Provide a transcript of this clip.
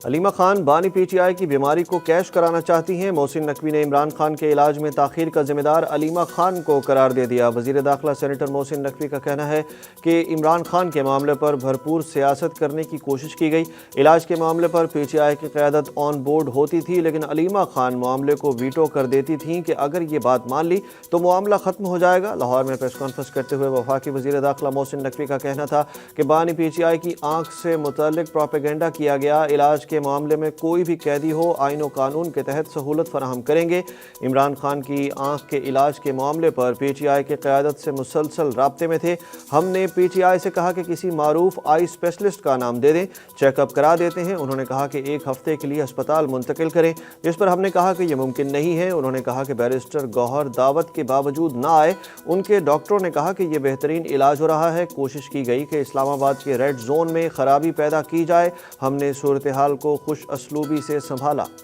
علیمہ خان بانی P T I کی بیماری کو کیش کرانا چاہتی ہیں۔ محسن نقوی نے عمران خان کے علاج میں تاخیر کا ذمہ دار علیمہ خان کو قرار دے دیا۔ وزیر داخلہ سینیٹر محسن نقوی کا کہنا ہے کہ عمران خان کے معاملے پر بھرپور سیاست کرنے کی کوشش کی گئی۔ علاج کے معاملے پر پی ٹی آئی کی قیادت آن بورڈ ہوتی تھی، لیکن علیمہ خان معاملے کو ویٹو کر دیتی تھیں کہ اگر یہ بات مان لی تو معاملہ ختم ہو جائے گا۔ لاہور میں پریس کانفرنس کرتے ہوئے وفاقی وزیر داخلہ محسن نقوی کا کہنا تھا کہ بانی پی ٹی آئی کی آنکھ سے متعلق پروپیگنڈا کیا گیا۔ علاج کے معاملے میں کوئی بھی قیدی ہو آئین و قانون کے تحت سہولت فراہم کریں گے۔ عمران خان کی آنکھ کے علاج کے معاملے پر پی ٹی آئی کی قیادت سے مسلسل رابطے میں تھے۔ ہم نے پی ٹی آئی سے کہا کہ کسی معروف آئی اسپیشلسٹ کا نام دے دیں، چیک اپ کرا دیتے ہیں۔ انہوں نے کہا کہ 1 ہفتے کے لیے ہسپتال منتقل کریں، جس پر ہم نے کہا کہ یہ ممکن نہیں ہے۔ انہوں نے کہا کہ بیرسٹر گوہر دعوت کے باوجود نہ آئے۔ ان کے ڈاکٹروں نے کہا کہ یہ بہترین علاج ہو رہا ہے۔ کوشش کی گئی کہ اسلام آباد کے ریڈ زون میں خرابی پیدا کی جائے۔ ہم نے صورتحال کو خوش اسلوبی سے سنبھالا۔